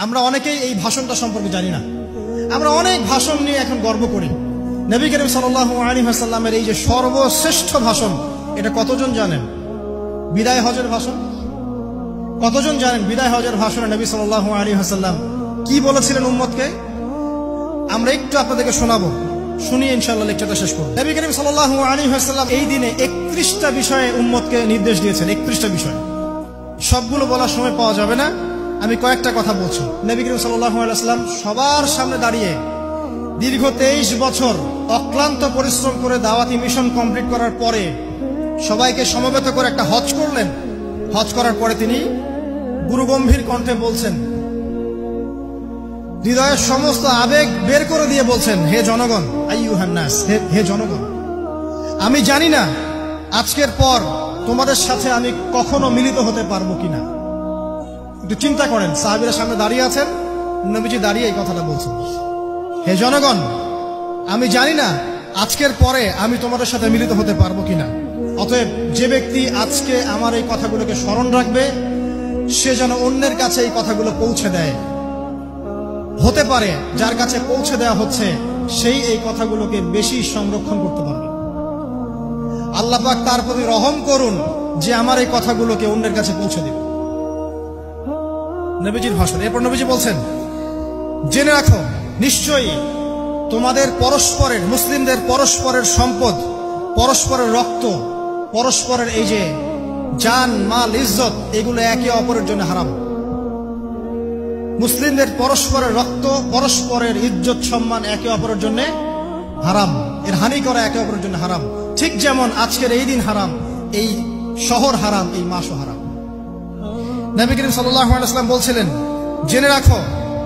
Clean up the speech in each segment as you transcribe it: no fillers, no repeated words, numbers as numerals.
আমরা অনেকেই এই ভাষণটা সম্পর্কে জানি না। আমরা অনেক ভাষণ নিয়ে এখন গর্ব করি। নবী করিম সাল্লাল্লাহু আলাইহি ওয়াসাল্লামের এই যে সর্বশ্রেষ্ঠ ভাষণ, এটা কতজন জানেন? বিদায় হজের ভাষণ। কতজন জানেন বিদায় হজের ভাষণে নবী সাল্লাল্লাহু আলাইহি ওয়াসাল্লাম কি বলেছিলেন উম্মতকে? আমরা একটু আপনাদেরকে শোনাবো, শুনিয়ে ইনশাআল্লাহ লেকচারটা শেষ করব। নবী করিম সাল্লাল্লাহু আলাইহি ওয়াসাল্লাম এই দিনে 31টা বিষয়ে উম্মতকে নির্দেশ দিয়েছেন। 31টা বিষয়, সবগুলো বলার সময় পাওয়া যাবে না, আমি কয়েকটা কথা বলছি। নবী করিম সাল্লাল্লাহু আলাইহি ওয়াসাল্লাম সবার সামনে দাঁড়িয়ে দীর্ঘ 23 বছর অক্লান্ত পরিশ্রম করে দাওয়াতি মিশন কমপ্লিট করার পরে সবাইকে সমবেত করে একটা হজ করলেন। হজ করার পরে তিনি গুরুগম্ভীর কণ্ঠে বলছেন, হৃদয়ের সমস্ত আবেগ বের করে দিয়ে বলছেন, হে জনগণ, আইয়ুহান নাস, হে জনগণ, আমি জানি না আজকের পর তোমাদের সাথে আমি কখনো মিলিত হতে পারবো কিনা। একটু চিন্তা করেন, সাহাবীরা সামনে দাঁড়িয়ে আছেন, নবীজি দাঁড়িয়ে এই কথাটা বলছেন, হে জনগণ, আমি জানি না আজকের পরে আমি তোমাদের সাথে মিলিত হতে পারবো কিনা। অতএব যে ব্যক্তি আজকে আমার এই কথাগুলোকে স্মরণ রাখবে, সে যেন অন্যের কাছে এই কথাগুলো পৌঁছে দেয়। হতে পারে যার কাছে পৌঁছে দেওয়া হচ্ছে সেই এই কথাগুলোকে বেশি সংরক্ষণ করতে পারবে। আল্লাহ পাক তার প্রতি রহম করুন যে আমার এই কথাগুলোকে অন্যের কাছে পৌঁছে দেবে। নবীজির ভাষণ। এরপর নবীজি বলছেন, জেনে রাখো নিশ্চয়ই তোমাদের পরস্পরের, মুসলিমদের পরস্পরের সম্পদ, পরস্পরের রক্ত, পরস্পরের এই যে জান মাল ইজ্জত, এগুলো একে অপরের জন্য হারাম। মুসলিমদের পরস্পরের রক্ত, পরস্পরের ইজ্জত সম্মান একে অপরের জন্য হারাম। এর হানি করা একে অপরের জন্য হারাম। ঠিক যেমন আজকের এই দিন হারাম, এই শহর হারাম, এই মাসও হারাম। নবী করিম সাল্লাল্লাহু আলাইহি ওয়াসাল্লাম বলছিলেন, জেনে রাখো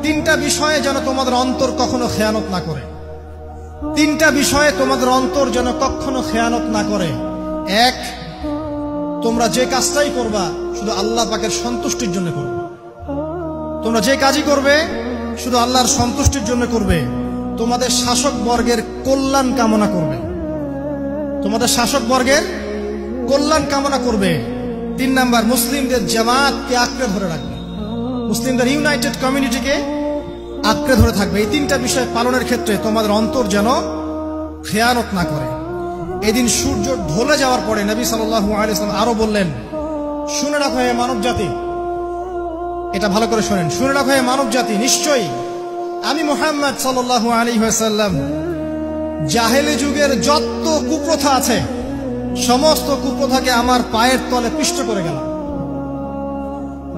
3টা বিষয়ে যেন তোমাদের অন্তর কখনো খেয়ানত না করে। 3টা বিষয়ে তোমাদের অন্তর যেন কখনো খেয়ানত না করে। 1, তোমরা যে কাজটাই করবা শুধু আল্লাহ পাকের সন্তুষ্টির জন্য করবে। তোমরা যে কাজই করবে শুধু আল্লাহর সন্তুষ্টির জন্য করবে। তোমাদের শাসক বর্গের কল্যাণ কামনা করবে। তোমাদের শাসক বর্গের কল্যাণ কামনা করবে। 3 নাম্বার, মুসলিমদের জামাতকে আঁকড়ে ধরে রাখবে। মুসলিমদের ইউনাইটেড কমিউনিটিকে আঁকড়ে ধরে থাকবে। এই 3টা বিষয় পালনের ক্ষেত্রে তোমাদের অন্তর যেন খেয়ানত না করে। এদিন সূর্য ঢলে যাওয়ার পরে নবী সাল্লাল্লাহু আলাইহি ওয়াসাল্লাম আরো বললেন, শুনে রাখো হে মানব জাতি, এটা ভালো করে শোনেন, শুনে রাখো হে মানব জাতি, নিশ্চয়ই আমি মুহাম্মদ সাল্লাল্লাহু আলাইহি ওয়াসাল্লাম জাহেলি যুগের যত কুপ্রথা আছে সমস্ত কুপ্রথাকে আমার পায়ের তলে পিষ্ট করে গেলাম।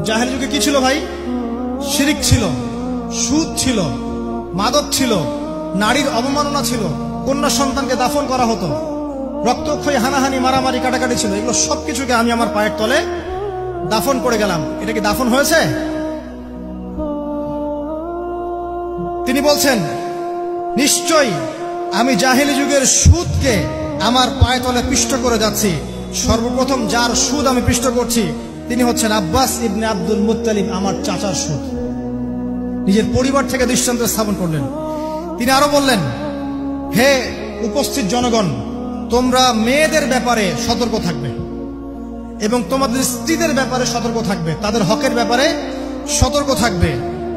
জাহেলি যুগে কি ছিল ভাই? শিরিক ছিল, সুদ ছিল, মাদক ছিল, নারীর অবমাননা ছিল, কন্যা সন্তানকে দাফন করা হতো, রক্তক্ষয়ী হানাহানি মারামারি কাটাকাটি ছিল। এগুলো সবকিছুকে আমি আমার পায়ের তলে দাফন করে গেলাম। এটা কি দাফন হয়েছে? তিনি বলছেন, নিশ্চয়ই আমি জাহেলি যুগের সুদকে আমার পায়ের তলে পিষ্ট করে যাচ্ছি। সর্বপ্রথম যার সুদ আমি পিষ্ট করছি তিনি হচ্ছেন আব্বাস ইবনে আব্দুল মুত্তালিব, আমার চাচার সুদ। নিজের পরিবার থেকে দৃষ্টান্ত স্থাপন করলেন। তিনি আরো বললেন, হে উপস্থিত জনগণ, তোমরা মেয়েদের ব্যাপারে সতর্ক থাকবে এবং তোমাদের স্ত্রীদের ব্যাপারে সতর্ক থাকবে, তাদের হকের ব্যাপারে সতর্ক থাকবে,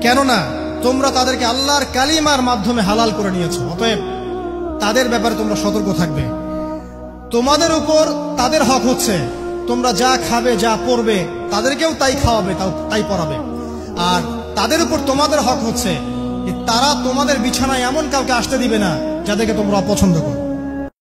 কেননা তোমরা তাদেরকে আল্লাহর কালিমার মাধ্যমে হালাল করে নিয়েছো। অতএব তাদের ব্যাপারে তোমরা সতর্ক থাকবে। তোমাদের উপর তাদের হক হচ্ছে তোমরা যা খাবে, যা পরবে, তাদেরকেও তাই খাওয়াবে, তাই পরাবে। আর তাদের উপর তোমাদের হক হচ্ছে তারা তোমাদের বিছানায় এমন কাউকে আসতে দিবে না যাদেরকে তোমরা অপছন্দ করো।